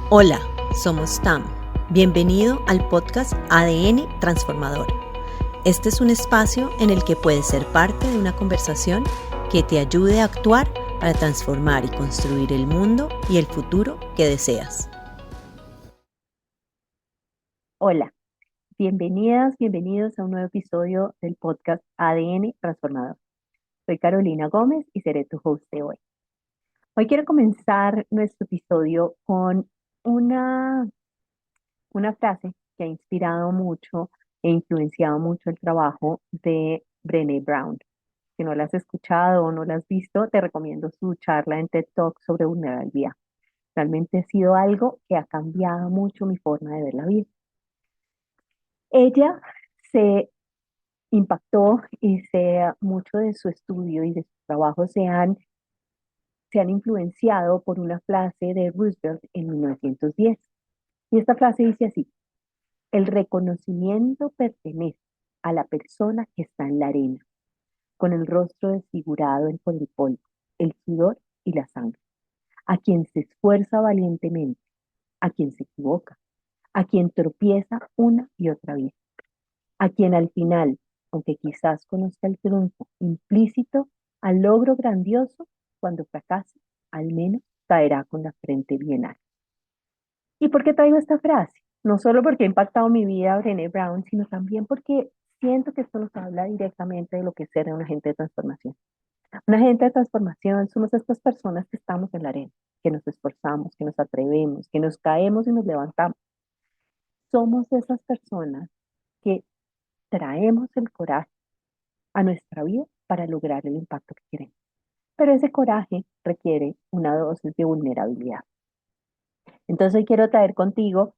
Hola, somos TAM. Bienvenido al podcast ADN Transformador. Este es un espacio en el que puedes ser parte de una conversación que te ayude a actuar para transformar y construir el mundo y el futuro que deseas. Hola, bienvenidos a un nuevo episodio del podcast ADN Transformador. Soy Carolina Gómez y seré tu host de hoy. Hoy quiero comenzar nuestro episodio con una, una frase que ha inspirado mucho e influenciado mucho el trabajo de Brené Brown. Si no la has escuchado o no la has visto, te recomiendo su charla en TED Talk sobre vulnerabilidad. Realmente ha sido algo que ha cambiado mucho mi forma de ver la vida. Ella se impactó y mucho de su estudio y de su trabajo se han influenciado por una frase de Roosevelt en 1910. Y esta frase dice así: el reconocimiento pertenece a la persona que está en la arena, con el rostro desfigurado por el polvo, el sudor y la sangre, a quien se esfuerza valientemente, a quien se equivoca, a quien tropieza una y otra vez, a quien al final, aunque quizás conozca el triunfo implícito al logro grandioso, cuando fracase, al menos caerá con la frente bien alta. ¿Y por qué traigo esta frase? No solo porque ha impactado mi vida Brené Brown, sino también porque siento que esto nos habla directamente de lo que es ser un agente de transformación. Un agente de transformación somos estas personas que estamos en la arena, que nos esforzamos, que nos atrevemos, que nos caemos y nos levantamos. Somos esas personas que traemos el coraje a nuestra vida para lograr el impacto que queremos. Pero ese coraje requiere una dosis de vulnerabilidad. Entonces hoy quiero traer contigo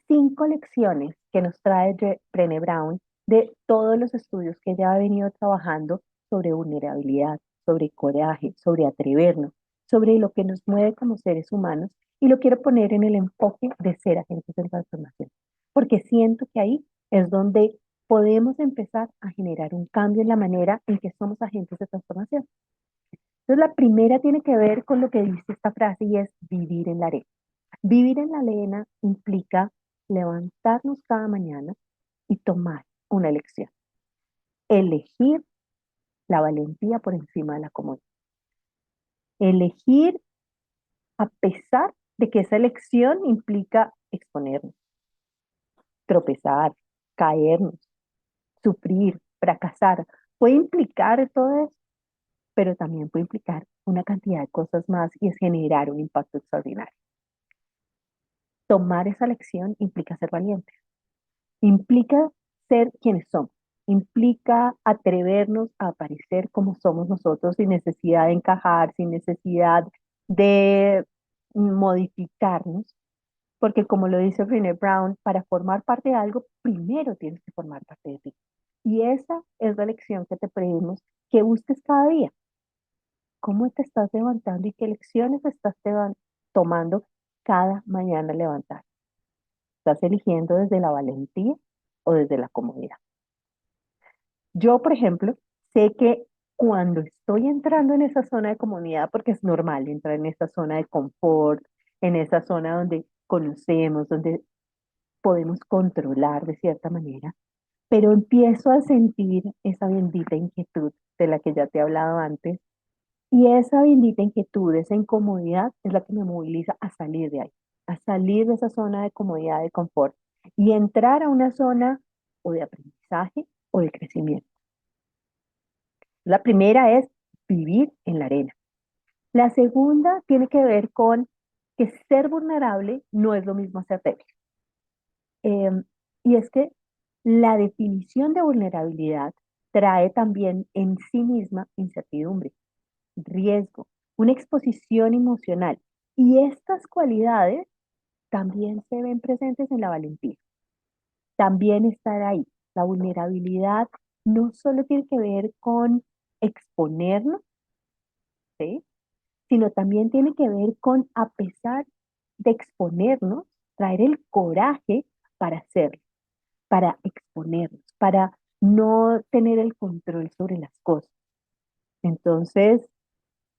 5 lecciones que nos trae Brené Brown de todos los estudios que ella ha venido trabajando sobre vulnerabilidad, sobre coraje, sobre atrevernos, sobre lo que nos mueve como seres humanos, y lo quiero poner en el enfoque de ser agentes de transformación, porque siento que ahí es donde podemos empezar a generar un cambio en la manera en que somos agentes de transformación. Entonces, la primera tiene que ver con lo que dice esta frase y es vivir en la arena. Vivir en la arena implica levantarnos cada mañana y tomar una elección. Elegir la valentía por encima de la comodidad. Elegir a pesar de que esa elección implica exponernos, tropezar, caernos, sufrir, fracasar. Puede implicar todo eso, pero también puede implicar una cantidad de cosas más, y es generar un impacto extraordinario. Tomar esa lección implica ser valientes, implica ser quienes somos, implica atrevernos a aparecer como somos nosotros sin necesidad de encajar, sin necesidad de modificarnos, porque como lo dice Brené Brown, para formar parte de algo, primero tienes que formar parte de ti. Y esa es la lección que te pedimos que busques cada día. ¿Cómo te estás levantando y qué lecciones estás tomando cada mañana al levantar? ¿Estás eligiendo desde la valentía o desde la comodidad? Yo, por ejemplo, sé que cuando estoy entrando en esa zona de comodidad, porque es normal entrar en esa zona de confort, en esa zona donde conocemos, donde podemos controlar de cierta manera, pero empiezo a sentir esa bendita inquietud de la que ya te he hablado antes, y esa bendita inquietud, esa incomodidad es la que me moviliza a salir de ahí, a salir de esa zona de comodidad, de confort, y entrar a una zona o de aprendizaje o de crecimiento. La primera es vivir en la arena. La segunda tiene que ver con que ser vulnerable no es lo mismo ser débil. Eh, y es que la definición de vulnerabilidad trae también en sí misma incertidumbre, riesgo, una exposición emocional. Y estas cualidades también se ven presentes en la valentía. También estar ahí. La vulnerabilidad no solo tiene que ver con exponernos, ¿sí?, sino también tiene que ver con, a pesar de exponernos, traer el coraje para hacerlo, para exponernos, para no tener el control sobre las cosas. Entonces,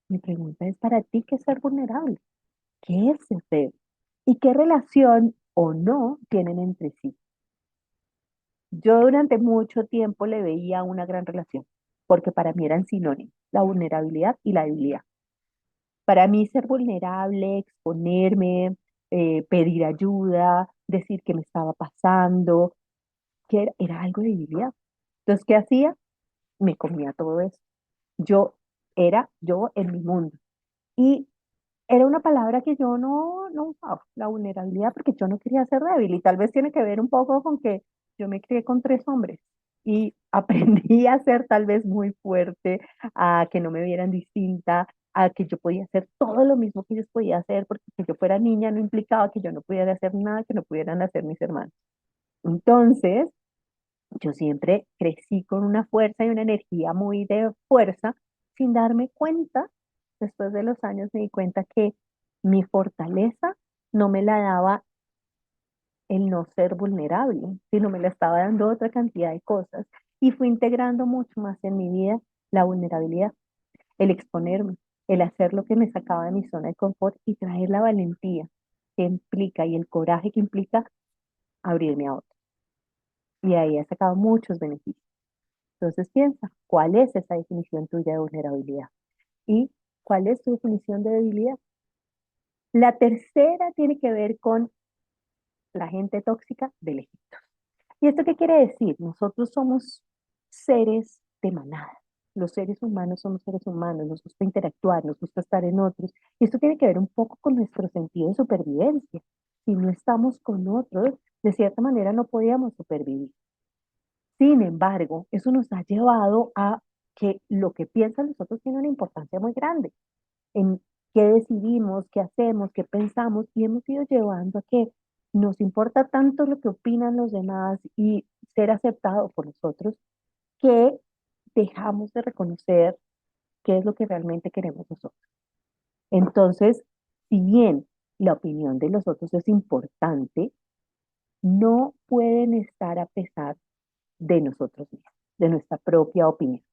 mi pregunta es para ti: ¿qué es ser vulnerable? ¿Qué es ser débil? y qué relación o no tienen entre sí. Yo durante mucho tiempo le veía una gran relación, porque para mí eran sinónimos, la vulnerabilidad y la debilidad. Para mí ser vulnerable, exponerme, pedir ayuda, decir qué me estaba pasando, que era algo de debilidad. Entonces, ¿qué hacía? Me comía todo eso. Yo era yo en mi mundo. Y era una palabra que yo no usaba, la vulnerabilidad, porque yo no quería ser débil. Y tal vez tiene que ver un poco con que yo me crié con tres hombres y aprendí a ser tal vez muy fuerte, a que no me vieran distinta, a que yo podía hacer todo lo mismo que ellos podían hacer, porque que yo fuera niña no implicaba que yo no pudiera hacer nada que no pudieran hacer mis hermanos. Entonces, yo siempre crecí con una fuerza y una energía muy de fuerza, sin darme cuenta. Después de los años me di cuenta que mi fortaleza no me la daba el no ser vulnerable, sino me la estaba dando otra cantidad de cosas. Y fui integrando mucho más en mi vida la vulnerabilidad, el exponerme, el hacer lo que me sacaba de mi zona de confort y traer la valentía que implica y el coraje que implica abrirme a otro. Y ahí he sacado muchos beneficios. Entonces piensa, ¿cuál es esa definición tuya de vulnerabilidad? ¿Y cuál es tu definición de debilidad? La tercera tiene que ver con la gente tóxica de lejitos. ¿Y esto qué quiere decir? Nosotros somos seres de manada. Los seres humanos somos seres humanos, nos gusta interactuar, nos gusta estar en otros. Y esto tiene que ver un poco con nuestro sentido de supervivencia. Si no estamos con otros, de cierta manera no podíamos supervivir. Sin embargo, eso nos ha llevado a que lo que piensan los otros tiene una importancia muy grande en qué decidimos, qué hacemos, qué pensamos, y hemos ido llevando a que nos importa tanto lo que opinan los demás y ser aceptado por nosotros, que dejamos de reconocer qué es lo que realmente queremos nosotros. Entonces, si bien la opinión de los otros es importante, no pueden estar a pesar de nosotros mismos, de nuestra propia opinión.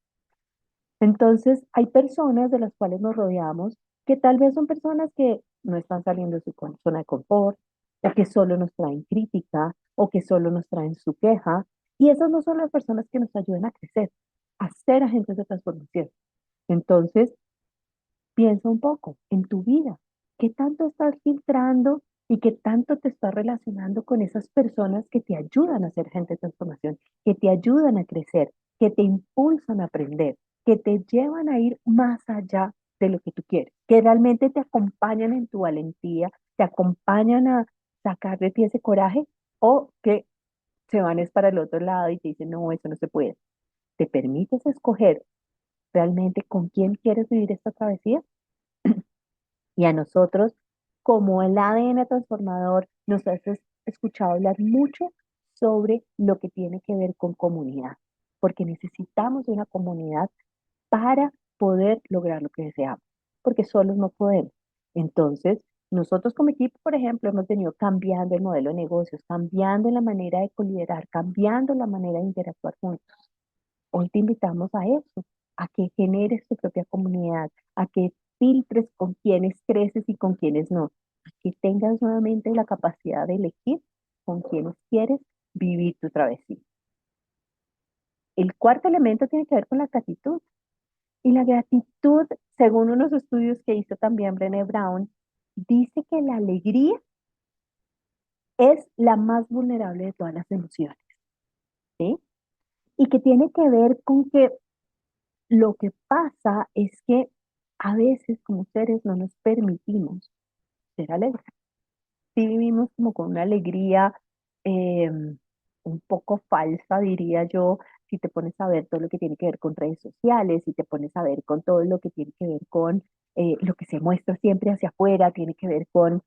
Entonces, hay personas de las cuales nos rodeamos que tal vez son personas que no están saliendo de su zona de confort, o que solo nos traen crítica, o que solo nos traen su queja, y esas no son las personas que nos ayudan a crecer, a ser agentes de transformación. Entonces, piensa un poco en tu vida, qué tanto estás filtrando y qué tanto te estás relacionando con esas personas que te ayudan a ser agentes de transformación, que te ayudan a crecer, que te impulsan a aprender, que te llevan a ir más allá de lo que tú quieres, que realmente te acompañan en tu valentía, te acompañan a sacar de ti ese coraje, o que se van es para el otro lado y te dicen, no, eso no se puede. ¿Te permites escoger realmente con quién quieres vivir esta travesía? Y a nosotros, como el ADN transformador, nos has escuchado hablar mucho sobre lo que tiene que ver con comunidad, porque necesitamos de una comunidad para poder lograr lo que deseamos, porque solos no podemos. Entonces, nosotros como equipo, por ejemplo, hemos venido cambiando el modelo de negocios, cambiando la manera de coliderar, cambiando la manera de interactuar juntos. Hoy te invitamos a eso, a que generes tu propia comunidad, a que filtres con quienes creces y con quienes no, a que tengas nuevamente la capacidad de elegir con quienes quieres vivir tu travesía. El cuarto elemento tiene que ver con la gratitud. Y la gratitud, según unos estudios que hizo también Brené Brown, dice que la alegría es la más vulnerable de todas las emociones, ¿sí? Y que tiene que ver con que lo que pasa es que a veces como seres no nos permitimos ser alegres. Sí vivimos como con una alegría eh, un poco falsa, diría yo, si te pones a ver todo lo que tiene que ver con redes sociales, si te pones a ver con todo lo que tiene que ver con lo que se muestra siempre hacia afuera, tiene que ver con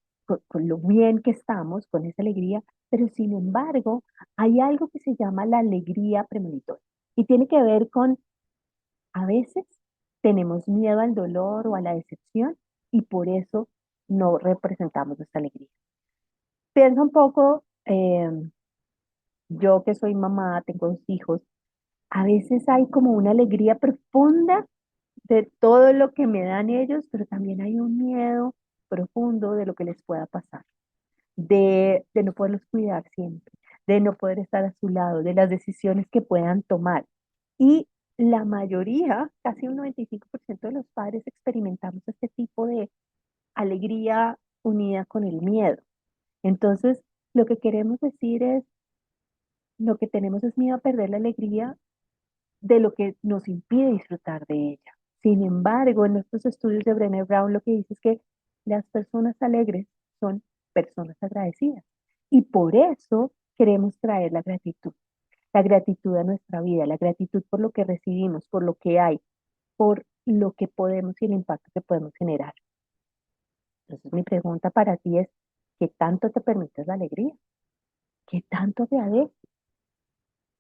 lo bien que estamos, con esa alegría, pero sin embargo hay algo que se llama la alegría premonitoria y tiene que ver con a veces tenemos miedo al dolor o a la decepción y por eso no representamos nuestra alegría. Piensa un poco, yo que soy mamá, tengo dos hijos, a veces hay como una alegría profunda de todo lo que me dan ellos, pero también hay un miedo profundo de lo que les pueda pasar. de no poderlos cuidar siempre, de no poder estar a su lado, de las decisiones que puedan tomar. Y la mayoría, casi un 95% de los padres experimentamos este tipo de alegría unida con el miedo. Entonces, lo que queremos decir es, lo que tenemos es miedo a perder la alegría de lo que nos impide disfrutar de ella. Sin embargo, en estos estudios de Brené Brown lo que dice es que las personas alegres son personas agradecidas. Y por eso queremos traer la gratitud a nuestra vida, la gratitud por lo que recibimos, por lo que hay, por lo que podemos y el impacto que podemos generar. Entonces mi pregunta para ti es, ¿qué tanto te permites la alegría? ¿Qué tanto te agradeces?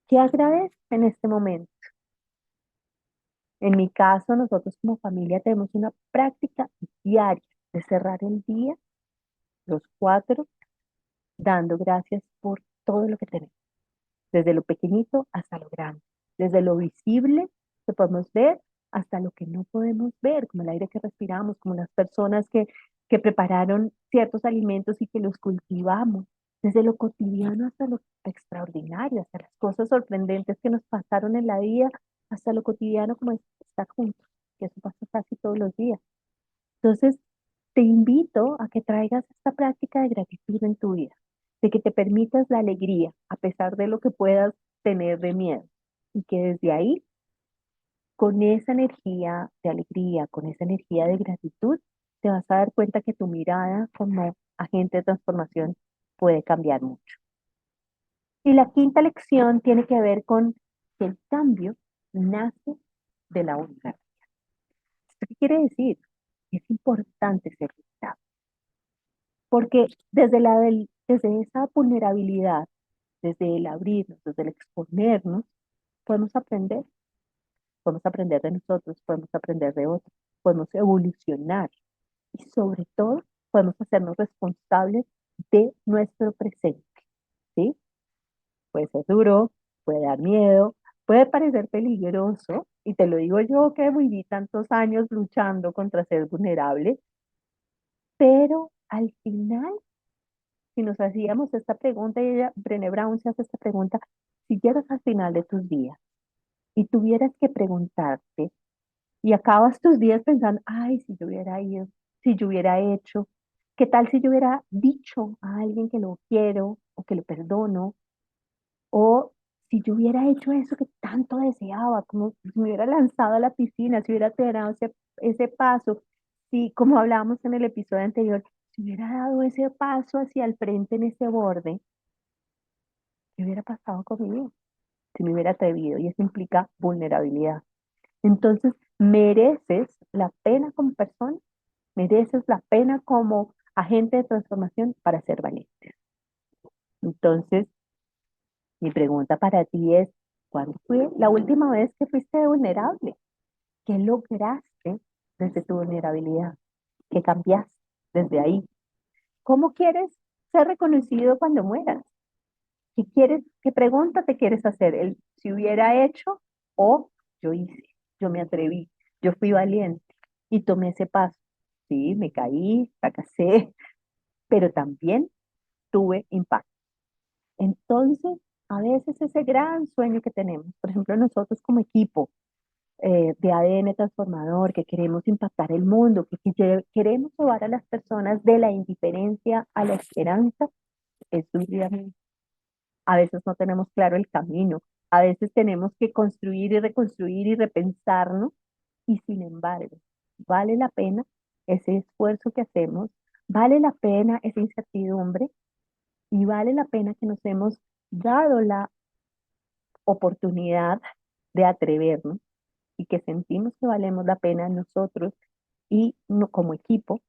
¿Qué agradeces en este momento? En mi caso, nosotros como familia tenemos una práctica diaria de cerrar el día, los cuatro, dando gracias por todo lo que tenemos, desde lo pequeñito hasta lo grande, desde lo visible que podemos ver hasta lo que no podemos ver, como el aire que respiramos, como las personas que prepararon ciertos alimentos y que los cultivamos, desde lo cotidiano hasta lo extraordinario, hasta las cosas sorprendentes que nos pasaron en la vida, hasta lo cotidiano como es estar juntos, que eso pasa casi todos los días. Entonces, te invito a que traigas esta práctica de gratitud en tu vida, de que te permitas la alegría a pesar de lo que puedas tener de miedo y que desde ahí, con esa energía de alegría, con esa energía de gratitud, te vas a dar cuenta que tu mirada como agente de transformación puede cambiar mucho. Y la quinta lección tiene que ver con que el cambio nace de la vulnerabilidad. ¿Esto qué quiere decir? Es importante ser vulnerable. Porque desde esa vulnerabilidad, desde el abrirnos, desde el exponernos, podemos aprender. Podemos aprender de nosotros, podemos aprender de otros, podemos evolucionar y sobre todo podemos hacernos responsables de nuestro presente. ¿Sí? Puede ser duro, puede dar miedo, puede parecer peligroso, y te lo digo yo que viví tantos años luchando contra ser vulnerable, pero al final si nos hacíamos esta pregunta, y ella, Brené Brown se hace esta pregunta, si llegas al final de tus días y tuvieras que preguntarte y acabas tus días pensando, ay, si yo hubiera ido, si yo hubiera hecho, ¿qué tal si yo hubiera dicho a alguien que lo quiero o que lo perdono? O si yo hubiera hecho eso que tanto deseaba, como si me hubiera lanzado a la piscina, si hubiera dado ese paso, si como hablábamos en el episodio anterior, si hubiera dado ese paso hacia el frente en ese borde, ¿qué hubiera pasado conmigo? Si me hubiera atrevido, y eso implica vulnerabilidad. Entonces, mereces la pena como persona, mereces la pena como agente de transformación para ser valiente. Entonces, mi pregunta para ti es, ¿cuándo fue la última vez que fuiste vulnerable? ¿Qué lograste desde tu vulnerabilidad? ¿Qué cambiaste desde ahí? ¿Cómo quieres ser reconocido cuando mueras? ¿Qué quieres, qué pregunta te quieres hacer? El si hubiera hecho o yo hice, yo me atreví, yo fui valiente y tomé ese paso. Sí, me caí, fracasé, pero también tuve impacto. Entonces, a veces ese gran sueño que tenemos, por ejemplo, nosotros como equipo de ADN transformador, que queremos impactar el mundo, queremos llevar a las personas de la indiferencia a la esperanza, es un día. A veces no tenemos claro el camino, a veces tenemos que construir y reconstruir y repensarnos, y sin embargo, vale la pena ese esfuerzo que hacemos, vale la pena esa incertidumbre y vale la pena que nos hemos dado la oportunidad de atrevernos y que sentimos que valemos la pena nosotros y como equipo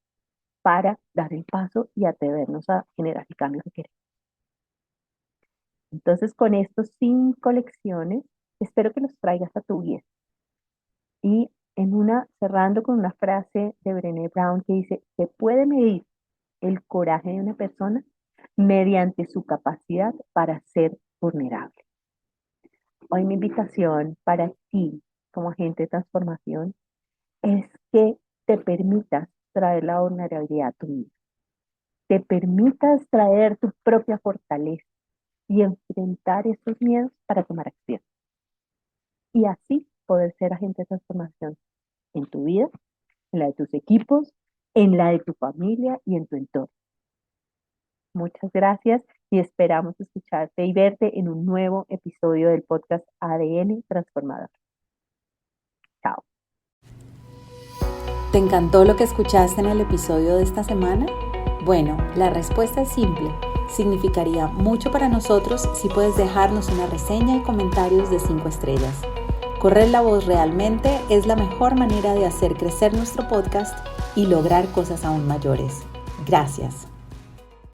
para dar el paso y atrevernos a generar el cambio que queremos. Entonces, con estas 5 lecciones, espero que los traigas a tu vida. Y cerrando con una frase de Brené Brown que dice, se puede medir el coraje de una persona mediante su capacidad para ser vulnerable. Hoy mi invitación para ti como agente de transformación es que te permitas traer la vulnerabilidad a tu vida. te permitas traer tu propia fortaleza y enfrentar esos miedos para tomar acción. Y así poder ser agente de transformación en tu vida, en la de tus equipos, en la de tu familia y en tu entorno. Muchas gracias y esperamos escucharte y verte en un nuevo episodio del podcast ADN Transformador. Chao. ¿Te encantó lo que escuchaste en el episodio de esta semana? Bueno, la respuesta es simple. Significaría mucho para nosotros si puedes dejarnos una reseña y comentarios de 5 estrellas. Correr la voz realmente es la mejor manera de hacer crecer nuestro podcast y lograr cosas aún mayores. Gracias.